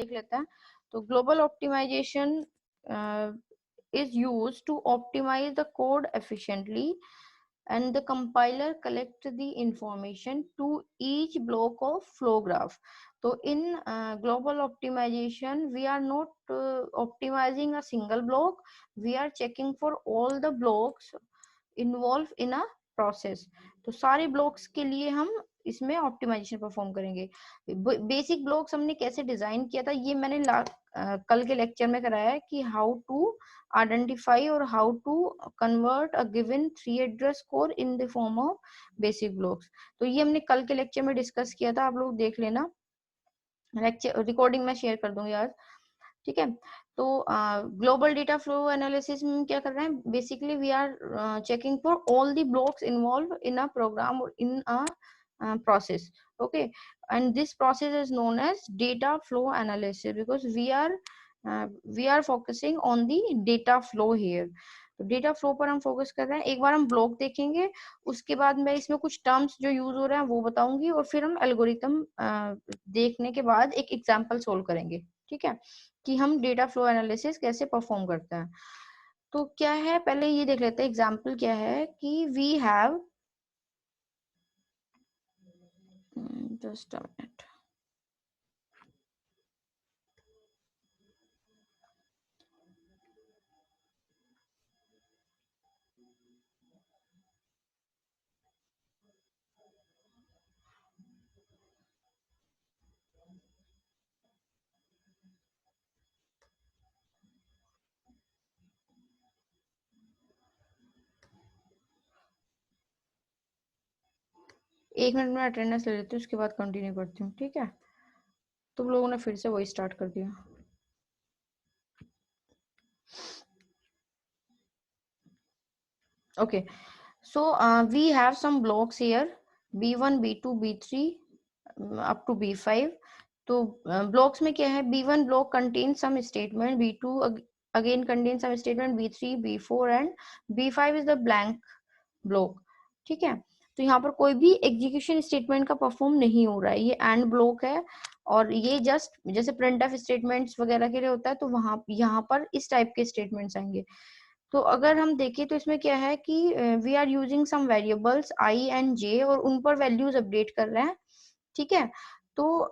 देख लेते हैं। तो global optimisation is used to optimize the code efficiently, and the compiler collect the information to each block of flow graph. So in global optimization we are not optimizing a single block, we are checking for all the blocks involved in a process. तो सारे blocks के लिए हम इसमें optimisation perform करेंगे। Basic blocks हमने कैसे design किया था ये मैंने कल के लेक्चर में कराया है कि हाउ टू आइडेंटिफाई और how to convert a given 3 address code in the form of basic blocks. तो ये हमने कल के लेक्चर में डिस्कस किया था, आप लोग देख लेना, लेक्चर रिकॉर्डिंग में शेयर कर दूंगी आज, ठीक है। तो ग्लोबल डेटा फ्लो एनालिसिस में क्या कर रहे हैं, basically we are checking for all the blocks involve in a program और in a process, okay, and this process is known as data flow analysis because we are focusing on the data flow here। तो data flow पर हम focus कर रहे हैं। एक बार हम block देखेंगे, उसके बाद मैं इसमें कुछ टर्म्स जो यूज हो रहे हैं वो बताऊंगी, और फिर हम एल्गोरिथम देखने के बाद एक एग्जांपल सोल्व करेंगे, ठीक है, कि हम डेटा फ्लो एनालिसिस कैसे परफॉर्म करते हैं। तो क्या है, पहले ये देख लेते हैं एग्जांपल क्या है कि we have just a minute। एक मिनट में अटेंडेंस ले लेती हूँ, उसके बाद कंटिन्यू करती हूँ, ठीक है। तुम लोगों ने फिर से वही स्टार्ट कर दिया। Okay, so we have some blocks here B1 B2 B3 up to B5। तो ब्लॉक्स में क्या है, B1 block contain some statement, B2 again contain some statement, B3 B4 and B5 is the blank block, ठीक है। तो यहाँ पर कोई भी एग्जीक्यूशन स्टेटमेंट का परफॉर्म नहीं हो रहा है, ये एंड ब्लॉक है, और ये जस्ट जैसे प्रिंट एफ स्टेटमेंट्स वगैरह के लिए होता है, तो वहां यहाँ पर इस टाइप के स्टेटमेंट्स आएंगे। तो अगर हम देखें तो इसमें क्या है कि we are using some variables I and J और उन पर वैल्यूज अपडेट कर रहे हैं, ठीक है। तो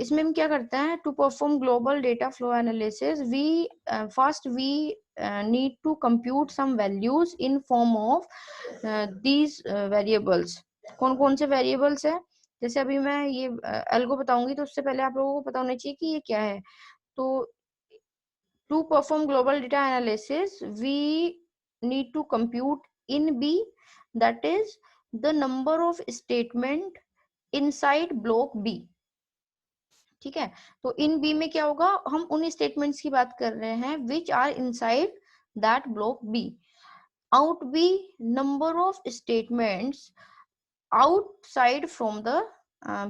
इसमें हम क्या करते हैं, to perform global data flow analysis we first we need to compute some values in form of these variables। कौन कौन से वेरिएबल्स है, जैसे अभी मैं ये एल्गो बताऊंगी तो उससे पहले आप लोगों को पता होना चाहिए कि ये क्या है। तो to perform global data analysis we need to compute in B, that is the number of statement inside block B, ठीक है। तो इन बी में क्या होगा, हम उन स्टेटमेंट्स की बात कर रहे हैं which are inside that block B. Out B number of statements outside from the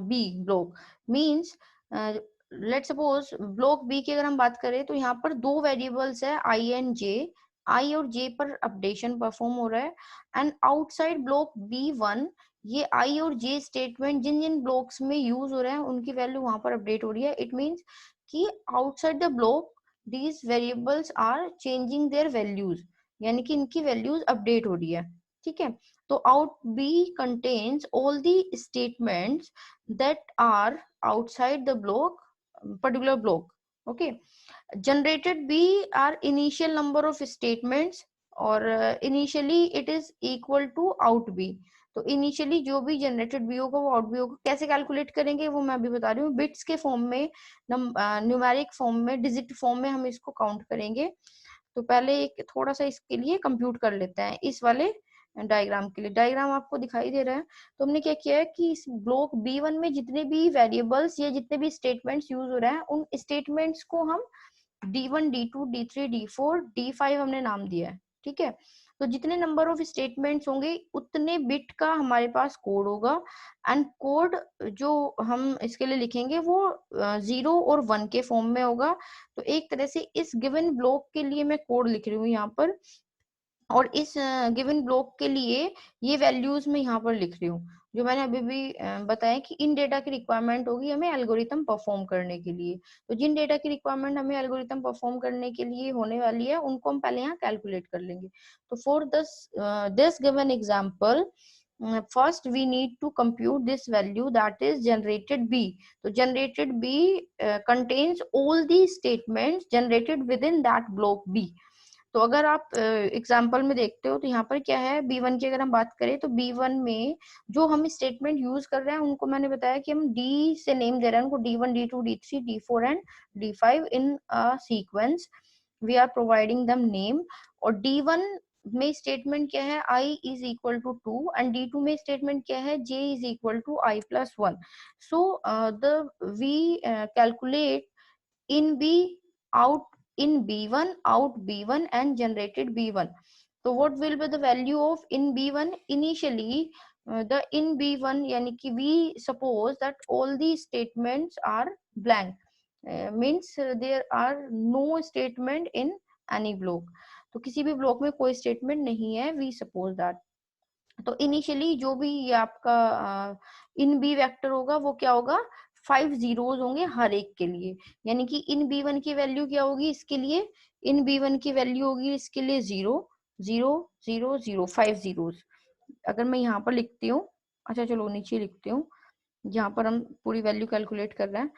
B block means let suppose block B की अगर हम बात करें तो यहाँ पर दो वेरिएबल्स है आई एंड जे, आई और जे पर अपडेशन परफॉर्म हो रहा है, एंड आउटसाइड ब्लॉक B1 ये आई और जे स्टेटमेंट जिन जिन ब्लॉक्स में यूज हो रहे हैं उनकी वैल्यू वहां पर अपडेट हो रही है। इट मीन्स कि outside the block these variables are changing their values, यानी कि इनकी वैल्यूज अपडेट हो रही है, ठीक है। तो out B contains all the statements that are outside the block, particular block, okay। Generated B are initial number of statements और initially it is equal to out B। तो इनिशियली जो भी जनरेटेड बी होगा वो out B होगा। कैसे calculate करेंगे वो मैं अभी बता रही हूँ, बिट्स के फॉर्म में, न्यूमेरिक फॉर्म में, डिजिट फॉर्म में हम इसको काउंट करेंगे। तो पहले एक थोड़ा सा इसके लिए कंप्यूट कर लेते हैं इस वाले डायग्राम के लिए। डायग्राम आपको दिखाई दे रहा है। तो हमने क्या किया है कि इस ब्लॉक B1 में जितने भी वेरिएबल्स या जितने भी स्टेटमेंट्स यूज हो रहे हैं उन स्टेटमेंट्स को हम D1 D2 D3 D4 D5 हमने नाम दिया है, ठीक है। तो जितने नंबर ऑफ स्टेटमेंट्स होंगे उतने बिट का हमारे पास कोड होगा, एंड कोड जो हम इसके लिए लिखेंगे वो 0 और 1 के फॉर्म में होगा। तो एक तरह से इस गिवन ब्लॉक के लिए मैं कोड लिख रही हूँ यहाँ पर, और इस गिवन ब्लॉक के लिए ये वैल्यूज मैं यहाँ पर लिख रही हूँ। जो मैंने अभी भी बताया कि इन डेटा की रिक्वायरमेंट होगी हमें एल्गोरिथम परफॉर्म करने के लिए। तो जिन डेटा की रिक्वायरमेंट हमें एल्गोरिथम परफॉर्म करने के लिए होने वाली है उनको हम पहले यहाँ कैलकुलेट कर लेंगे। तो for this given example, first we need to compute this value, that is generated b. So generated b contains all the statements generated within that block b. तो अगर आप एग्जाम्पल में देखते हो तो यहाँ पर क्या है, B1 की अगर हम बात करें तो B1 में जो हम स्टेटमेंट यूज कर रहे हैं उनको मैंने बताया कि हम D से नेम दे रहे हैं उनको, D1 D2 D3 D4 and D5 in sequence we are providing them name. और D1 में स्टेटमेंट क्या है, I is equal to 2 and D2 में स्टेटमेंट क्या है, J is equal to I plus 1। So the we calculate in B out in B1 out B1 and generated B1. So what will be the value of in B1? Initially the in B1 यानी कि we suppose that all the statements are blank, means there are no statement in any block. तो किसी भी block में कोई statement नहीं है, we suppose that. तो इनिशियली जो भी ये आपका इन बी वेक्टर होगा वो क्या होगा, 5 जीरोस होंगे हर एक के लिए। यानी कि इन B1 की वैल्यू क्या होगी, इसके लिए इन B1 की वैल्यू होगी इसके लिए 0 0 0 0, 5 जीरोस। अगर मैं यहाँ पर लिखती हूँ, अच्छा चलो नीचे लिखती हूँ, यहाँ पर हम पूरी वैल्यू कैलकुलेट कर रहे हैं।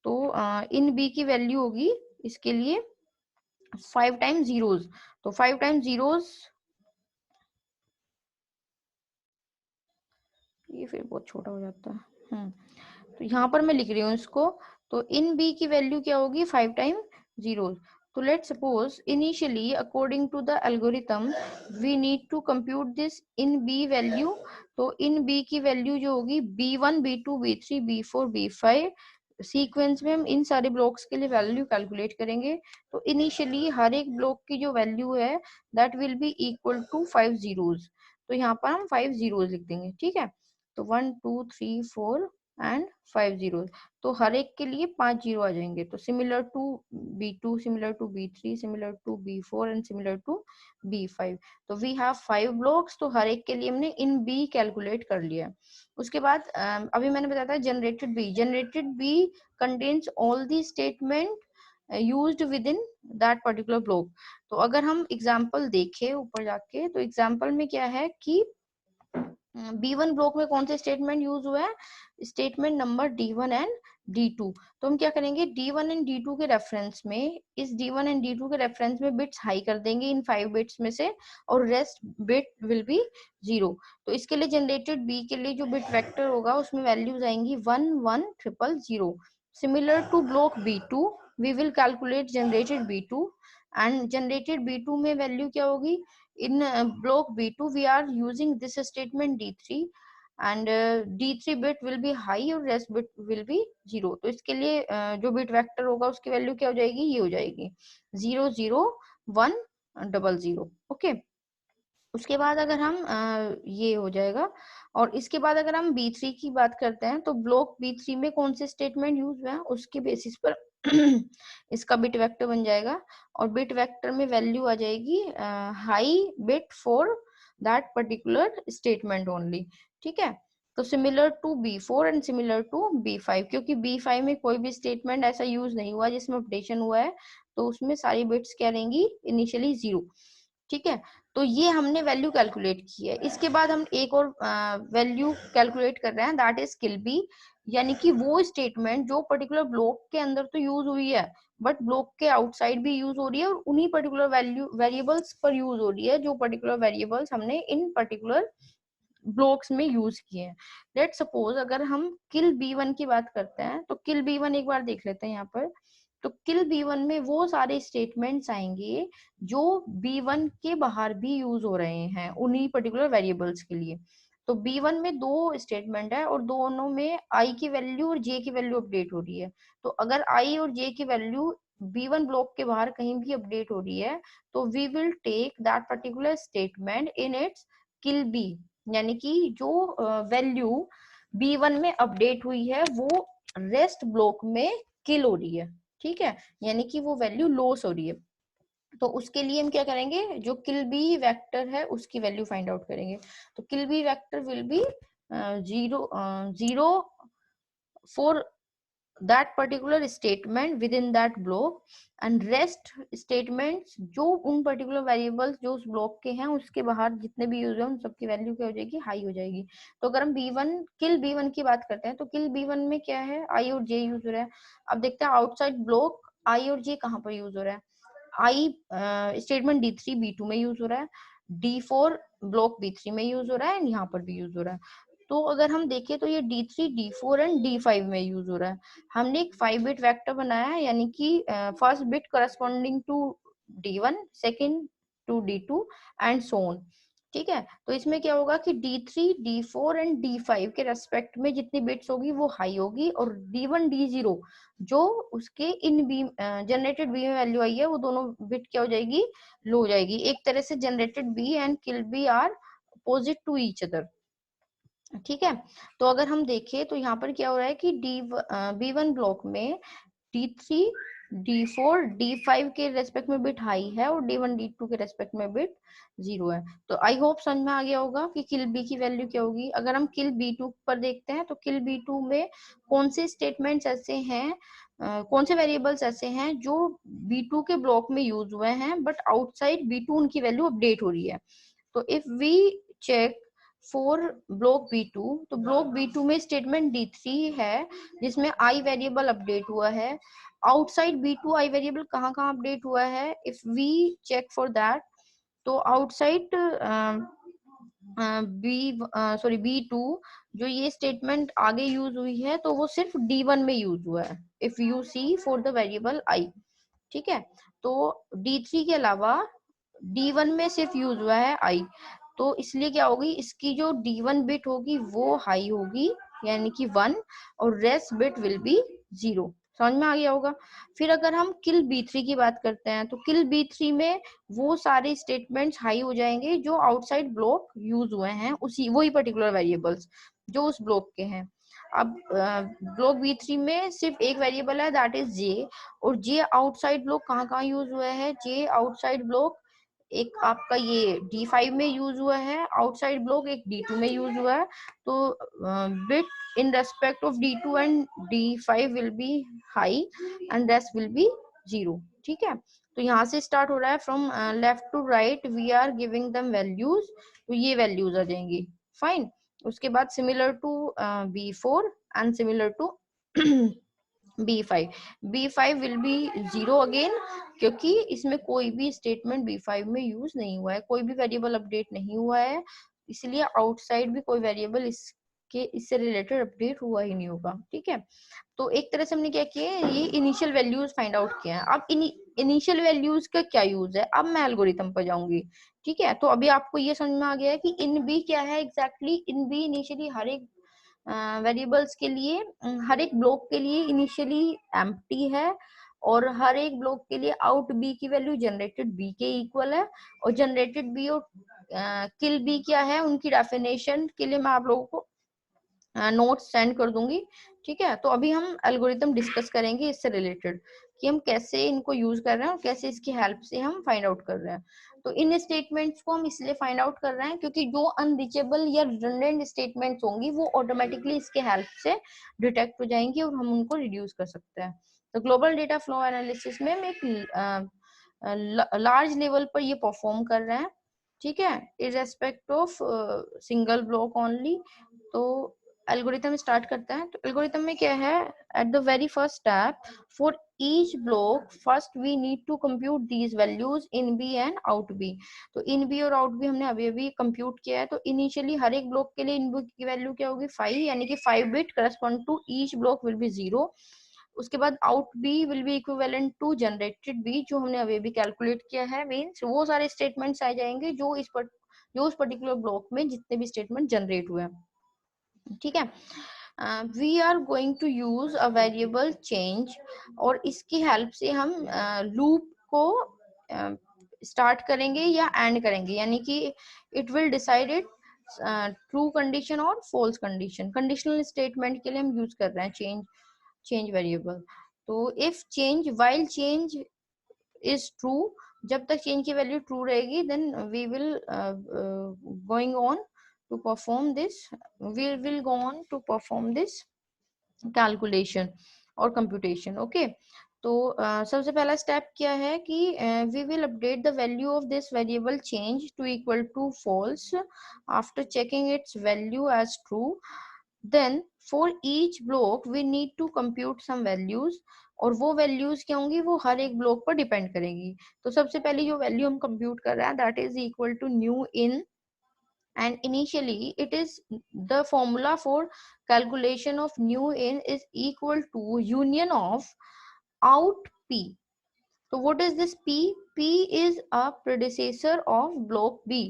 तो इन बी की वैल्यू होगी इसके लिए 5 टाइम्स जीरोस। तो 5 टाइम्स जीरोस, ये फिर बहुत छोटा हो जाता है। तो यहाँ पर मैं लिख रही हूँ इसको। तो इन बी की वैल्यू क्या होगी, 5 टाइम जीरो। तो let suppose initially according to the algorithm we need to compute this in B value. तो इन बी की वैल्यू जो होगी B1 B2 B3 B4 B5 sequence में हम इन सारे ब्लॉक्स के लिए वैल्यू कैलकुलेट करेंगे। तो इनिशियली हर एक ब्लॉक की जो वैल्यू है that will be equal to 5 zeros. तो यहाँ पर हम 5 जीरोस लिख देंगे, ठीक है। तो 1 2 3 4 एंड 5 जीरो। तो हर एक के लिए 5 जीरो आ जाएंगे। तो similar to B2 similar to B3 similar to B4 and similar to B5। तो वी हैव 5 ब्लॉक्स। तो हर एक के लिए हमने इन बी कैलकुलेट कर लिया। उसके बाद अभी मैंने बताया था generated B contains all the statement used within that particular block. तो अगर हम एग्जाम्पल देखें ऊपर जाके, तो एग्जाम्पल में क्या है कि B1 ब्लॉक में कौन से स्टेटमेंट यूज हुआ है, statement number D1 and D2। तो हम क्या करेंगे, D1 एंड D2 के रेफरेंस में, इस D1 एंड D2 के रेफरेंस में बिट्स हाई कर देंगे इन 5 बिट्स में से, और रेस्ट बिट विल बी 0। तो इसके लिए जनरेटेड B के लिए जो बिट वेक्टर होगा उसमें वैल्यूज आएंगी 1 1 0 0 0। Similar to block B2 we will calculate generated B2 and generated B2 में वैल्यू क्या होगी, in block B2 we are using this statement D3 and D3 bit will be high और rest bit will be 0। तो इसके लिए जो bit vector होगा उसकी वैल्यू क्या हो जाएगी, ये हो जाएगी 0 0 1 0 0। ओके, उसके बाद अगर हम ये हो जाएगा। और इसके बाद अगर हम B3 की बात करते हैं तो ब्लॉक B3 में कौन से स्टेटमेंट यूज हुए हैं उसके बेसिस पर इसका बिट वेक्टर बन जाएगा। और बिट वेक्टर में वैल्यू आ जाएगी high bit for that particular statement only, ठीक है। तो similar to B4 and similar to B5, क्योंकि B5 में कोई भी स्टेटमेंट ऐसा यूज नहीं हुआ जिसमें अपडेशन हुआ है, तो उसमें सारी बिट्स क्या रहेंगी, इनिशियली 0, ठीक है। तो ये हमने वैल्यू कैलकुलेट की है। इसके बाद हम एक और वैल्यू कैलकुलेट कर रहे हैं, दैट इज किल बी। यानी कि वो स्टेटमेंट जो पर्टिकुलर ब्लॉक के अंदर तो यूज हुई है बट ब्लॉक के आउटसाइड भी यूज हो रही है, और उन्हीं पर्टिकुलर वैल्यू वेरिएबल्स पर यूज हो रही है जो पर्टिकुलर वेरिएबल्स हमने इन पर्टिकुलर ब्लॉक्स में यूज किए हैं। लेट सपोज अगर हम किल B1 की बात करते हैं, तो किल B1 एक बार देख लेते हैं यहाँ पर। तो किल B1 में वो सारे स्टेटमेंट्स आएंगे जो B1 के बाहर भी यूज हो रहे हैं उन्हीं पर्टिकुलर वेरिएबल्स के लिए। तो B1 में 2 स्टेटमेंट है और दोनों में I की वैल्यू और J की वैल्यू अपडेट हो रही है। तो अगर I और J की वैल्यू B1 ब्लॉक के बाहर कहीं भी अपडेट हो रही है, तो we will take that particular statement in its kill B। यानी कि जो वैल्यू B1 में अपडेट हुई है वो रेस्ट ब्लॉक में किल हो रही है, ठीक है, यानी कि वो वैल्यू लॉस हो रही है। तो उसके लिए हम क्या करेंगे, जो किल बी वेक्टर है उसकी वैल्यू फाइंड आउट करेंगे। तो kill B vector will be zero for that particular statement within that block and rest statements जो उन particular variables जो उस block के हैं उसके बाहर जितने भी यूज है उन सबकी वैल्यू क्या हो जाएगी, हाई हो जाएगी। तो अगर हम b1 किल b1 की बात करते हैं तो किल b1 में क्या है, i और j यूज हो रहा है। अब देखते हैं आउटसाइड ब्लॉक i और j कहाँ पर यूज हो रहा है। i स्टेटमेंट d3 b2 में यूज हो रहा है, d4 ब्लॉक b3 में यूज हो रहा है एंड यहाँ पर भी यूज हो रहा है। तो अगर हम देखें तो ये d3 d4 एंड d5 में यूज हो रहा है। हमने एक 5 बिट वेक्टर बनाया है, यानी कि first bit corresponding to d1, second to d2 and so on. ठीक है, तो इसमें क्या होगा कि d3 d4 एंड d5 के रेस्पेक्ट में जितनी बिट्स होगी वो हाई होगी, और d1 d0 जो उसके इन बी जनरेटेड बी में वैल्यू आई है वो दोनों बिट क्या हो जाएगी, लो हो जाएगी। एक तरह से generated B and kill B are opposite to each other. ठीक है, तो अगर हम देखें तो यहाँ पर क्या हो रहा है कि b1 ब्लॉक में d3 d4 d5 के रेस्पेक्ट में बिट हाई है और d1 d2 के रेस्पेक्ट में बिट 0 है। तो आई होप समझ में आ गया होगा कि किल बी की वैल्यू क्या होगी। अगर हम किल b2 पर देखते हैं तो किल b2 में कौन से स्टेटमेंट्स ऐसे हैं, कौन से वेरिएबल्स ऐसे हैं जो b2 के ब्लॉक में यूज हुए हैं बट आउटसाइड b2 उनकी वैल्यू अपडेट हो रही है। तो if we check for block B2, तो ब्लॉक B2 में स्टेटमेंट D3 है जिसमें I वेरिएबल अपडेट हुआ है। आउटसाइड B2 I वेरिएबल कहाँ कहाँ अपडेट हुआ है, if we check for that, तो आउटसाइड B2 जो ये स्टेटमेंट आगे यूज हुई है तो वो सिर्फ D1 में यूज हुआ है, if you see for the variable I। ठीक है, तो D3 के अलावा D1 में सिर्फ यूज हुआ है I, तो इसलिए क्या होगी, इसकी जो D1 बिट होगी वो हाई होगी यानी कि 1, और रेस्ट बिट विल बी 0। समझ में आ गया होगा। फिर अगर हम किल B3 की बात करते हैं तो किल B3 में वो सारे स्टेटमेंट्स हाई हो जाएंगे जो आउटसाइड ब्लॉक यूज हुए हैं, उसी वही पर्टिकुलर वेरिएबल्स जो उस ब्लॉक के हैं। अब ब्लॉक B3 में सिर्फ एक वेरिएबल है दैट इज J, और J आउटसाइड ब्लॉक कहाँ कहाँ यूज हुआ है, J आउटसाइड ब्लॉक एक आपका ये D5 में यूज हुआ है, आउटसाइड ब्लॉक एक D2 में यूज हुआ है। तो bit in respect of D2 and D5 will be high and rest will be 0। ठीक है, तो यहाँ से स्टार्ट हो रहा है from left to right we are giving them values, तो ये वैल्यूज आ जाएंगी। फाइन, उसके बाद similar to B4 and similar to B5 will be 0 again, क्योंकि इसमें कोई भी स्टेटमेंट B5 में यूज नहीं हुआ है, कोई भी वेरिएबल अपडेट नहीं हुआ है, इसलिए आउटसाइड भी कोई वेरिएबल इससे रिलेटेड अपडेट हुआ ही नहीं होगा। ठीक है, तो एक तरह से हमने क्या किया है, ये इनिशियल वैल्यूज फाइंड आउट किया है। अब इनिशियल वैल्यूज का क्या यूज है, अब मैं एल्गोरिथम पर जाऊंगी। ठीक है, तो अभी आपको ये समझ में आ गया है कि इन बी क्या है एग्जैक्टली। इन बी इनिशियली हर एक वेरिएबल्स के लिए, हर एक ब्लॉक के लिए इनिशियली एम्प्टी है, और हर एक ब्लॉक के लिए आउट बी की वैल्यू जनरेटेड बी के इक्वल है, और जनरेटेड बी और किल बी क्या है उनकी डेफिनेशन के लिए मैं आप लोगों को नोट्स सेंड कर दूंगी। ठीक है, तो अभी हम एल्गोरिथम डिस्कस करेंगे इससे रिलेटेड कि हम कैसे इनको यूज कर रहे हैं और कैसे इसकी हेल्प से हम फाइंड आउट कर रहे हैं। तो इन स्टेटमेंट्स को हम इसलिए फाइंड आउट कर रहे हैं क्योंकि जो अनरीचेबल या रिडंडेंट स्टेटमेंट्स होंगी वो ऑटोमेटिकली इसके हेल्प से डिटेक्ट हो जाएंगी और हम उनको रिड्यूस कर सकते हैं। तो ग्लोबल डेटा फ्लो एनालिसिस में हम एक लार्ज लेवल पर ये परफॉर्म कर रहे हैं। ठीक है, irrespective of single block only. तो एल्गोरिथम स्टार्ट करते हैं। तो एल्गोरिथम में क्या है, at the very first step for each block first we need to compute these values in B and out B. तो इन बी और आउट बी हमने अभी अभी कंप्यूट किया है। तो इनिशियली हर एक ब्लॉक के लिए इन बी की वैल्यू क्या होगी, 5, यानी कि 5 bit correspond to each block will be 0। उसके बाद out B will be equivalent to generated B जो हमने अभी अभी कैलकुलेट किया है। मींस वो सारे स्टेटमेंट्स आ जाएंगे जो उस पर्टिकुलर ब्लॉक में जितने भी स्टेटमेंट जनरेट हुए हैं। ठीक है, we are going to use a variable change, और इसकी हेल्प से हम लूप को स्टार्ट करेंगे या एंड करेंगे, यानी कि it will decide it true condition और फॉल्स कंडीशन। कंडीशनल स्टेटमेंट के लिए हम यूज कर रहे हैं चेंज वेरिएबल। तो if change while change is true, जब तक चेंज की वैल्यू ट्रू रहेगी then we will going on to perform this, we will go on to perform this calculation और computation. Okay, तो सबसे पहला स्टेप क्या है कि we will update the value of this variable change to equal to false after checking its value as true. Then for each block we need to compute some values, और वो values क्या होंगी, वो हर एक block पर depend करेंगी. तो सबसे पहली जो वैल्यू हम कंप्यूट कर रहे हैं that is equal to new in, and initially it is the formula for calculation of new in is equal to union of out p. So what is this p? P is a predecessor of block b.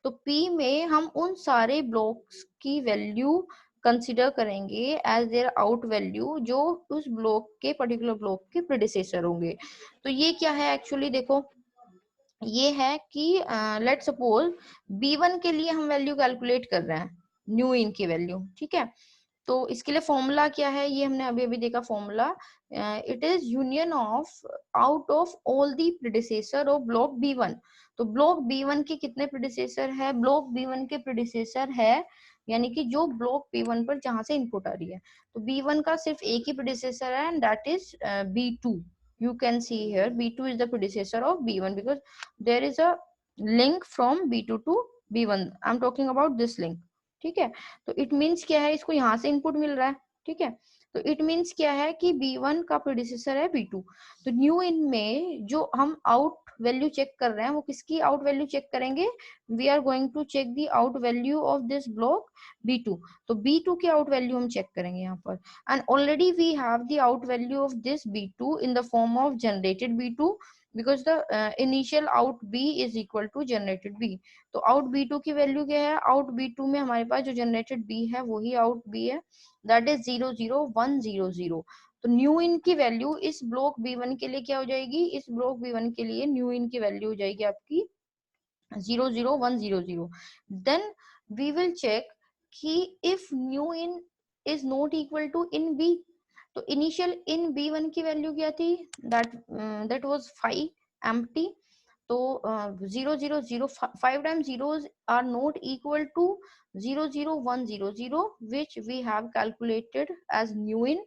तो p में हम उन सारे blocks की value consider करेंगे as there out value जो उस block के पर्टिकुलर ब्लॉक के प्रेडिसेसर होंगे. तो ये क्या है एक्चुअली, देखो ये है कि लेट सपोज B1 के लिए हम वैल्यू कैलकुलेट कर रहे हैं, न्यू इन की वैल्यू. ठीक है, तो इसके लिए फॉर्मूला क्या है, ये हमने अभी अभी देखा formula. It is union of out of all the predecessor of block B1. तो ब्लॉक B1 के कितने प्रेडिसेसर है, ब्लॉक B1 के प्रेडिसेसर है यानी कि जो ब्लॉक B1 पर जहां से इनपुट आ रही है, तो B1 का सिर्फ एक ही प्रेडिसेसर है and that is B2. You can see here B2 is the predecessor of B1 because there is a link from B2 to B1. I'm talking about this link. ठीक है, तो इट मीन्स क्या है, इसको यहाँ से input मिल रहा है. ठीक है, तो इट मीन्स क्या है कि B1 का प्रेडिसेसर है B2. तो न्यू इन में जो हम आउट वैल्यू चेक कर रहे हैं वो किसकी आउट वैल्यू चेक करेंगे, we are going to check the out value of this block B2. तो B2 की आउट वैल्यू हम चेक करेंगे यहाँ पर, and already we have the out value of this B2 in the form of generated B2 because the initial out B is equal to generated B. तो out B2 की value क्या है, out B2 में हमारे पास जो generated B है वही out B है, that is 00100. तो न्यू इन की वैल्यू इस ब्लॉक B1 के लिए क्या हो जाएगी, इस ब्लॉक B1 के लिए न्यू इन की वैल्यू हो जाएगी आपकी 00100. Then we will check कि if new in is not equal to in B. तो initial in B1 की वैल्यू क्या थी, that was 5 empty. तो 5 times zeros are not equal to 00100 which we have calculated as new in.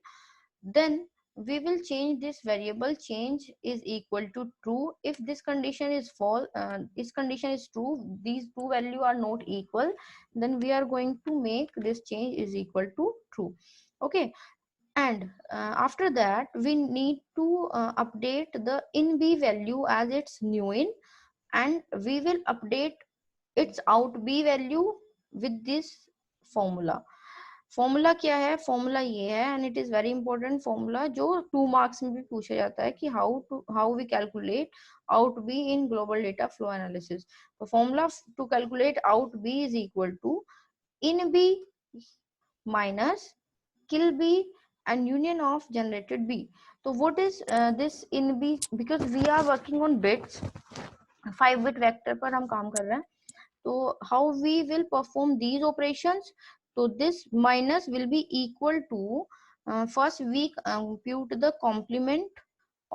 Then we will change this variable change is equal to true. If this condition is false, this condition is true, these two value are not equal, then we are going to make this change is equal to true. Okay, and after that we need to update the in B value as its new in, and we will update its out B value with this formula. Formula क्या है, formula ये है and it is very important formula जो 2 marks में भी पूछा जाता है कि how we calculate out B in global data flow analysis. तो formula to calculate out B is equal to in B minus kill B and union of generated B. तो what is this in B, because we are working on bits, 5 bit vector पर हम काम कर रहे हैं. तो how we will perform these operations, so this minus will be equal to first we compute the complement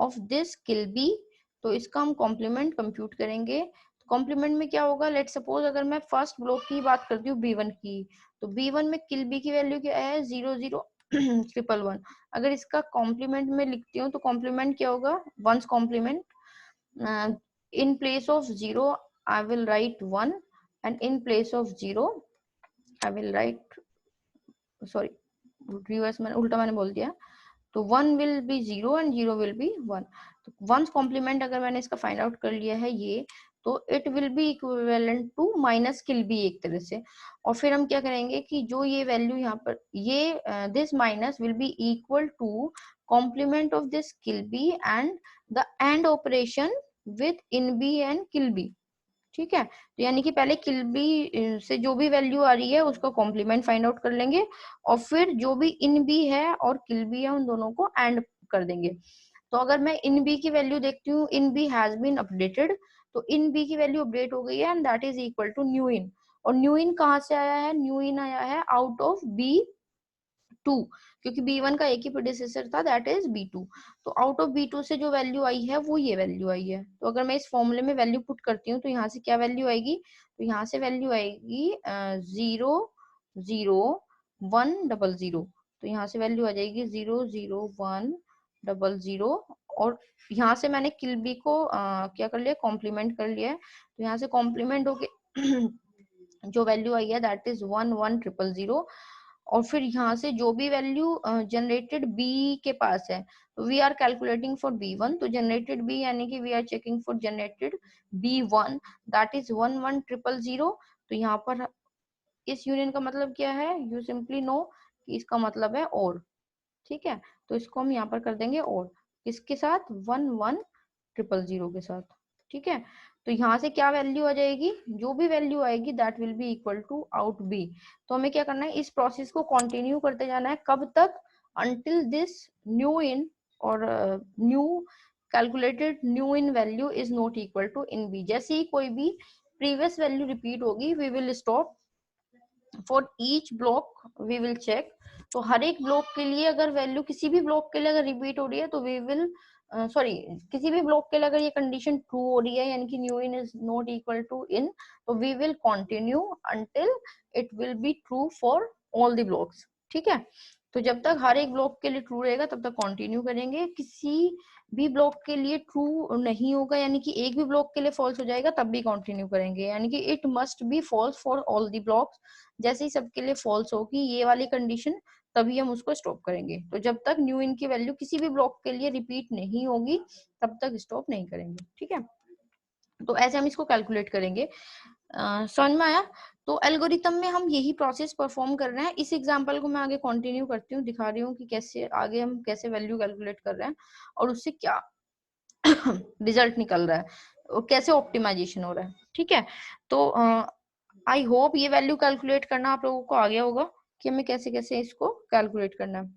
of this kill b. तो इसका हम कॉम्प्लीमेंट कंप्यूट करेंगे. कॉम्प्लीमेंट में क्या होगा, लेट सपोज अगर मैं फर्स्ट ब्लॉक की बात करती हूँ B1 की, तो B1 में किल b की वैल्यू क्या है 00111. अगर इसका कॉम्प्लीमेंट में लिखती हूँ तो कॉम्प्लीमेंट क्या होगा, once complement, in place of 0 I will write 1 and in place of 0 I will write, sorry reverse मैंने उल्टा मैंने बोल दिया. तो 1 will be 0 and 0 will be 1. तो वंस कॉम्प्लीमेंट अगर मैंने इसका फाइंड आउट कर लिया है ये, तो it will be equivalent to minus kill B एक तरह से. और फिर हम क्या करेंगे कि जो ये वैल्यू यहाँ पर ये this minus will be equal to complement of this kill B and the and operation with in B and kill B. ठीक है, तो यानी कि पहले किल बी से जो भी वैल्यू आ रही है उसका कॉम्प्लीमेंट फाइंड आउट कर लेंगे और फिर जो भी इन बी है और किल बी है उन दोनों को एंड कर देंगे. तो अगर मैं इन बी की वैल्यू देखती हूँ, in B has been updated, तो इन बी की वैल्यू अपडेट हो गई है and that is equal to new in. और न्यू इन कहाँ से आया है, न्यू इन आया है आउट ऑफ B2. B2, क्योंकि B1 का एक ही प्रेडिसेसर था, दैट इज B2। तो आउट ऑफ B2 से जो वैल्यू आई है वो ये वैल्यू आई है। तो अगर मैं इस फॉर्मूले में वैल्यू पुट करती हूँ तो यहाँ से क्या वैल्यू आएगी, तो यहाँ से वैल्यू आएगी 00100। तो यहाँ से वैल्यू आ जाएगी 00100। और यहाँ से मैंने किल बी को क्या कर लिया, कॉम्प्लीमेंट कर लिया है। तो यहाँ से कॉम्प्लीमेंट होके जो वैल्यू आई है दैट इज 11000। और फिर यहाँ से जो भी वैल्यू जनरेटेड बी के पास है, तो we are calculating for B1। तो जनरेटेड बी यानी कि we are checking for generated B1, that is 11000। तो यहाँ पर इस यूनियन का मतलब क्या है, यू सिंपली नो कि इसका मतलब है और, ठीक है। तो इसको हम यहाँ पर कर देंगे और, किसके साथ, 11000 के साथ, ठीक है। तो यहाँ से क्या वैल्यू आ जाएगी, जो भी वैल्यू आएगी that will be equal to out B. तो हमें क्या करना है, इस प्रोसेस को कंटिन्यू करते जाना है, कब तक, अंटिल दिस न्यू इन और new calculated new in value is not equal to in B. जैसे ही कोई भी प्रीवियस वैल्यू रिपीट होगी we will stop. For each block we will check. तो हर एक ब्लॉक के लिए अगर वैल्यू किसी भी ब्लॉक के लिए अगर रिपीट हो रही है तो वी विल सॉरी, किसी भी ब्लॉक के लिए अगर ये कंडीशन ट्रू हो रही है यानी कि new in is not equal to in, तो we will continue until it will be true for all the blocks, ठीक है। तो जब तक हर एक ब्लॉक के लिए ट्रू रहेगा तब तक कंटिन्यू करेंगे। किसी भी ब्लॉक के लिए ट्रू नहीं होगा यानी कि एक भी ब्लॉक के लिए फॉल्स हो जाएगा तब भी कंटिन्यू करेंगे, यानी कि it must be false for all the blocks. जैसे ही सबके लिए फॉल्स होगी ये वाली कंडीशन, तभी हम उसको स्टॉप करेंगे। तो जब तक न्यू इन की वैल्यू किसी भी ब्लॉक के लिए रिपीट नहीं होगी तब तक स्टॉप नहीं करेंगे, ठीक है। तो ऐसे हम इसको कैलकुलेट करेंगे। समझ में आया। तो एल्गोरिथम में हम यही प्रोसेस परफॉर्म कर रहे हैं। इस एग्जांपल को मैं आगे कंटिन्यू करती हूँ, दिखा रही हूँ कि कैसे आगे हम कैसे वैल्यू कैलकुलेट कर रहे हैं और उससे क्या रिजल्ट निकल रहा है और कैसे ऑप्टिमाइजेशन हो रहा है, ठीक है। तो आई होप ये वैल्यू कैलकुलेट करना आप लोगों को आ गया होगा कि हमें कैसे कैसे इसको कैलकुलेट करना है,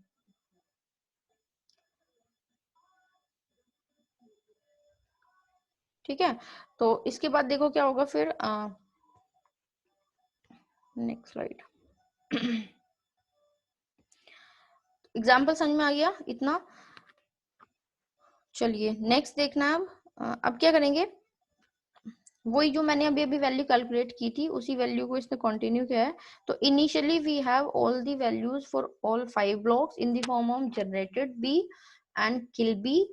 ठीक है। तो इसके बाद देखो क्या होगा फिर, नेक्स्ट स्लाइड। एग्जाम्पल समझ में आ गया इतना। चलिए नेक्स्ट देखना है अब क्या करेंगे, वही जो मैंने अभी अभी वैल्यू कैलकुलेट की थी उसी वैल्यू को इसने कंटिन्यू किया है। तो initially we have all the values for all 5 blocks in the form of generated B and kill B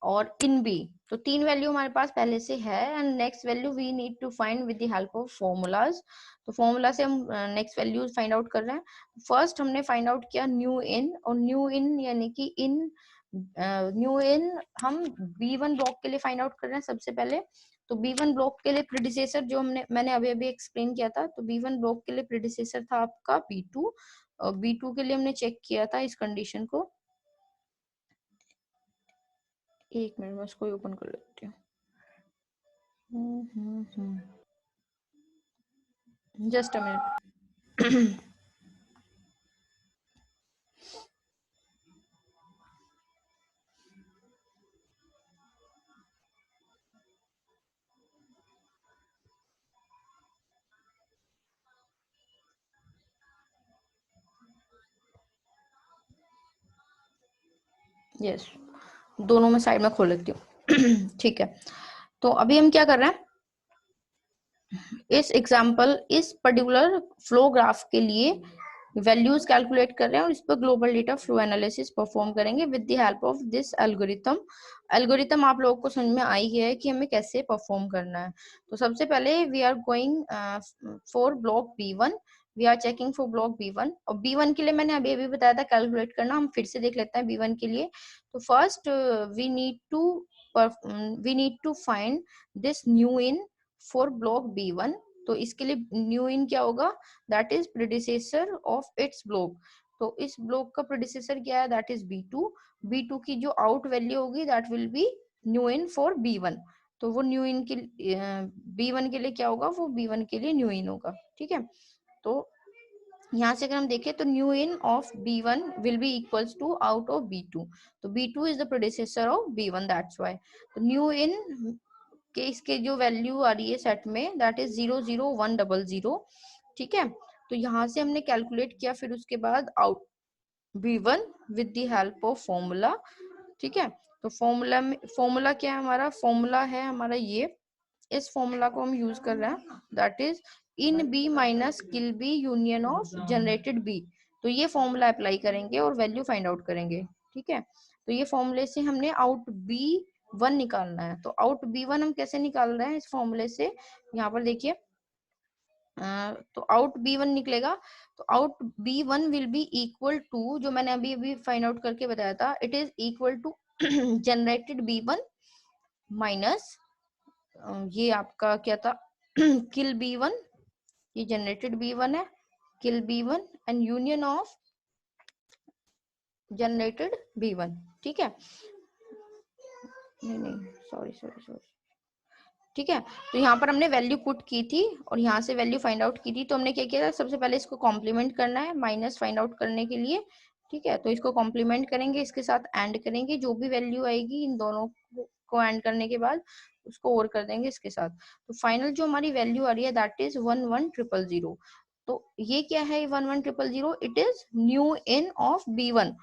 और इन बी। तो 3 वैल्यू हमारे पास पहले से है and next value we need to find with the help of formulas. तो formula से हम next values find out कर रहे हैं। फर्स्ट हमने फाइंड आउट किया न्यू इन, और न्यू इन यानी कि इन न्यू इन हम B1 ब्लॉक के लिए फाइंड आउट कर रहे हैं सबसे पहले। तो B1 ब्लॉक के लिए प्रेडिसेसर जो मैंने अभी अभी एक्सप्लेन किया था, तो B1 ब्लॉक के लिए प्रेडिसेसर था आपका B2, और B2 के लिए हमने चेक किया था इस कंडीशन को। एक मिनट में इसको ओपन कर लेती हूँ, जस्ट अ मिनट। यस, दोनों में साइड में खोल लेती हूँ। ठीक है, तो अभी हम क्या कर रहे हैं, इस एग्जांपल इस पर्टिकुलर फ्लो ग्राफ के लिए वैल्यूज कैलकुलेट कर रहे हैं और इस पर global data flow analysis perform करेंगे with the help of this algorithm. Algorithm आप लोगों को समझ में आई है कि हमें कैसे परफॉर्म करना है। तो सबसे पहले we are going for block B1, we are checking for block B1, और B1 के लिए मैंने अभी अभी बताया था कैलकुलेट करना, हम फिर से देख लेते हैं B1 के लिए। तो first we need to find this new in for block B1। तो इसके लिए न्यू इन क्या होगा, that is predecessor of its block. तो इस ब्लॉक का प्रेडिसेसर क्या है, दैट इज B2। B2 की जो आउट वैल्यू होगी that will B new in for B1। तो वो न्यू इन के B1 के लिए क्या होगा, वो B1 के लिए न्यू इन होगा, ठीक है। तो यहाँ से अगर हम देखें तो new in of B1 will be equals to out of B2। तो B2 is the predecessor of B1, that's why. तो न्यू इन के इसके जो वैल्यू आ रही है सेट में दैट इज 00100, ठीक है। तो यहाँ से हमने कैलकुलेट किया, फिर उसके बाद out B1 with the help of formula. ठीक है, तो फॉर्मूला में, फॉर्मूला क्या है हमारा, फॉर्मूला है हमारा ये, इस फॉर्मूला को हम यूज कर रहे हैं, that is in B minus kill B union of generated B. तो ये फॉर्मूला अप्लाई करेंगे और वैल्यू फाइंड आउट करेंगे। ठीक है, तो ये फॉर्मूले से हमने आउट बी वन निकालना है। तो आउट बी वन हम कैसे निकाल रहे हैं इस फॉर्मूले से, यहाँ पर देखिए, तो आउट बी वन निकलेगा। तो out B one will be equal to, जो मैंने अभी अभी फाइंड आउट करके बताया था, it is equal to generated B one minus, ये आपका क्या था, किल बी वन, ये जनरेटेड बी वन है, kill B one and union of generated B one. ठीक है, नहीं नहीं, सॉरी सॉरी सॉरी, ठीक है। तो यहाँ पर हमने वैल्यू पुट की थी और यहाँ से वैल्यू फाइंड आउट की थी। तो हमने क्या किया था, सबसे पहले इसको कॉम्प्लीमेंट करना है माइनस फाइंड आउट करने के लिए। ठीक है, तो इसको कॉम्प्लीमेंट करेंगे, इसके साथ एंड करेंगे, जो भी वैल्यू आएगी इन दोनों को एंड करने के बाद उसको और कर देंगे इसके साथ। तो फाइनल जो हमारी वैल्यू आ रही है दैट इज 11000। तो ये क्या है 11000, it is new in of B1।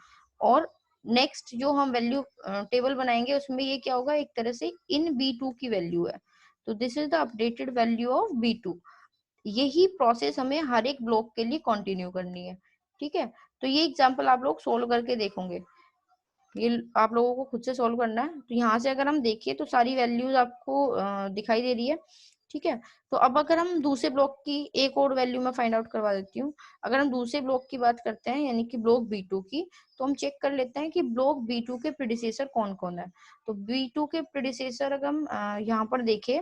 और नेक्स्ट जो हम वैल्यू टेबल बनाएंगे उसमें ये क्या होगा, एक तरह से इन B2 की वैल्यू है। तो this is the updated value of B2। यही प्रोसेस हमें हर एक ब्लॉक के लिए कंटिन्यू करनी है। ठीक है, तो ये एग्जांपल आप लोग सोल्व करके देखोगे, ये आप लोगों को खुद से सोल्व करना है। तो यहाँ से अगर हम देखें तो सारी वैल्यूज आपको दिखाई दे रही है। ठीक है, तो अब अगर हम दूसरे ब्लॉक की एक और वैल्यू में फाइंड आउट करवा देती हूँ। अगर हम दूसरे ब्लॉक की बात करते हैं, यानी कि ब्लॉक B2 की, तो हम चेक कर लेते हैं कि ब्लॉक B2 के प्रेडिसेसर कौन कौन है। तो B2 के प्रेडिसेसर अगर हम यहाँ पर देखें,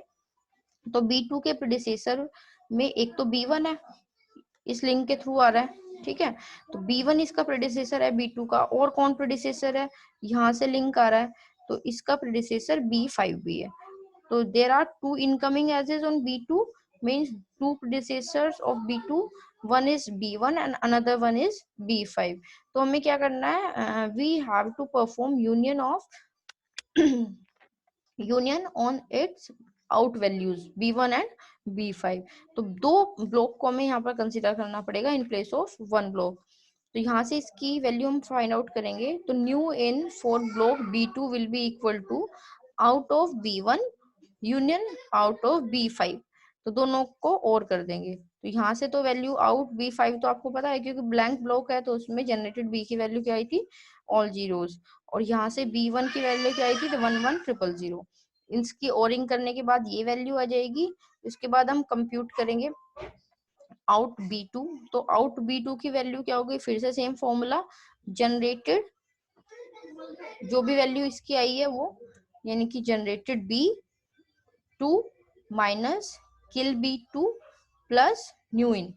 तो B2 के प्रेडिसेसर में एक तो B1 है, इस लिंक के थ्रू आ रहा है। ठीक है, तो B1 इसका प्रेडिसेसर है B2 का, और कौन प्रेडिसेसर है, यहाँ से लिंक आ रहा है, तो इसका प्रेडिसेसर B5 भी है। तो there are two incoming edges on B2, means two predecessors of B2, one is B1 and another one is B5। तो हमें क्या करना है, we have to perform union of union on it's out values B1 and B5। तो दो block को हमें यहाँ पर कंसिडर करना पड़ेगा in place of one block. तो यहाँ से इसकी वैल्यू हम फाइंड आउट करेंगे। तो new in for block B2 will be equal to out of B1 union out of B5। तो दोनों को और कर देंगे। तो यहाँ से तो वैल्यू आउट B5 तो आपको पता है, क्योंकि ब्लैंक ब्लॉक है, तो उसमें जनरेटेड B की वैल्यू क्या आई थी, ऑल जीरोस। और यहाँ से B1 की वैल्यू क्या आई थी, 11000। इसकी ओरिंग करने के बाद ये वैल्यू आ जाएगी। इसके बाद हम कंप्यूट करेंगे आउट B2। तो आउट B2 की वैल्यू क्या होगी, फिर से सेम फॉर्मूला, जनरेटेड जो भी वैल्यू इसकी आई है वो, यानी कि generated B2 minus kill B2 plus new in.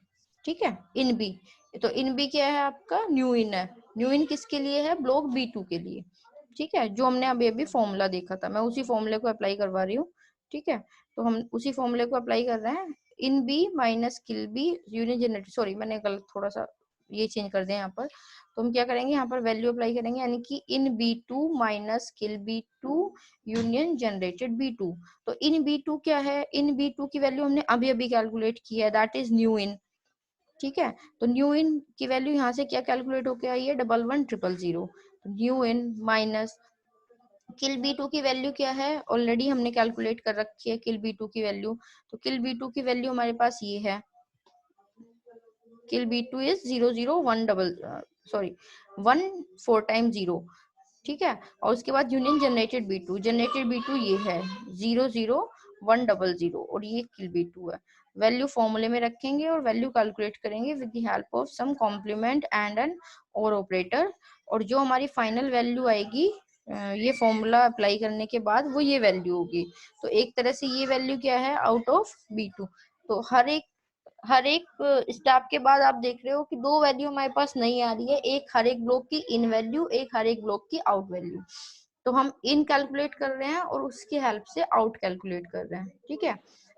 ठीक है, इन बी, तो इन बी क्या है आपका, न्यू इन है। न्यू इन किसके लिए है, ब्लॉक B2 के लिए। ठीक है, जो हमने अभी अभी फॉर्मूला देखा था, मैं उसी फॉर्मूले को अप्लाई करवा रही हूँ। ठीक है, तो हम उसी फॉर्मूले को अप्लाई कर रहे हैं, इन B minus kill B union generated, sorry मैंने गलत थोड़ा सा ये चेंज कर दिया यहाँ पर। तो हम क्या करेंगे, यहाँ पर वैल्यू अप्लाई करेंगे, यानी कि इन B2 माइनस किल B2 यूनियन जनरेटेड B2। तो इन B2 क्या है, इन B2 की वैल्यू हमने अभी अभी कैलकुलेट की है, दैट इज न्यू इन। ठीक है, तो न्यू इन की वैल्यू यहाँ से क्या कैलकुलेट होके आई है, 11000। New in minus kill B2 की वैल्यू क्या है, ऑलरेडी हमने कैलकुलेट कर रखी है किल B2 की वैल्यू। तो किल B2 की वैल्यू हमारे पास ये है, किल B2 इज 1 4 टाइम 0। ठीक है, और उसके बाद union generated B2, generated B2 ये है 00100, और ये किल B2 है। वैल्यू फॉर्मूले में रखेंगे और वैल्यू कैलकुलेट करेंगे with the help of some complement and and और ऑपरेटर। और जो हमारी फाइनल वैल्यू आएगी ये फॉर्मूला अप्लाई करने के बाद, वो ये वैल्यू होगी। तो एक तरह से ये वैल्यू क्या है, आउट ऑफ B2। तो हर एक स्टेप के बाद आप देख रहे हो कि दो वैल्यू हमारे पास नहीं आ रही है, एक हर एक ब्लॉक की इन वैल्यू, एक हर एक ब्लॉक की आउट वैल्यू। तो हम इन कैलकुलेट कर रहे हैं और उसकी हेल्प से आउट कैलकुलेट कर रहे हैं। ठीक है,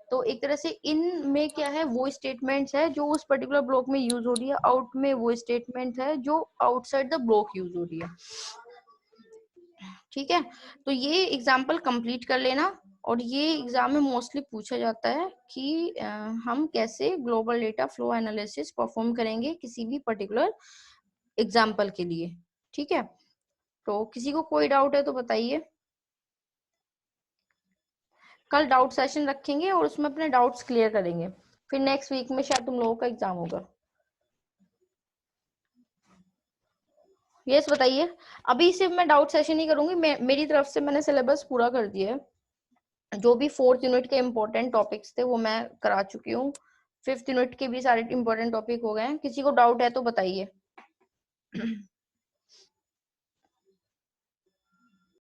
तो एक तरह से इन में क्या है, वो स्टेटमेंट्स है जो उस पर्टिकुलर ब्लॉक में यूज हो रही है, आउट में वो स्टेटमेंट है जो आउटसाइड द ब्लॉक यूज हो रही है। ठीक है, तो ये एग्जाम्पल कंप्लीट कर लेना। और ये एग्जाम में मोस्टली पूछा जाता है कि हम कैसे global data flow analysis perform करेंगे किसी भी पर्टिकुलर एग्जाम्पल के लिए। ठीक है, तो किसी को कोई डाउट है तो बताइए। कल डाउट सेशन रखेंगे और उसमें अपने डाउट्स क्लियर करेंगे, फिर नेक्स्ट वीक में शायद तुम लोगों का एग्जाम होगा। यस बताइए। अभी सिर्फ मैं डाउट सेशन ही करूंगी, मेरी तरफ से मैंने सिलेबस पूरा कर दिया है। जो भी 4th यूनिट के इम्पोर्टेंट टॉपिक्स थे वो मैं करा चुकी हूँ। 5th यूनिट के भी सारे इम्पोर्टेंट टॉपिक हो गए हैं। किसी को डाउट है तो बताइए।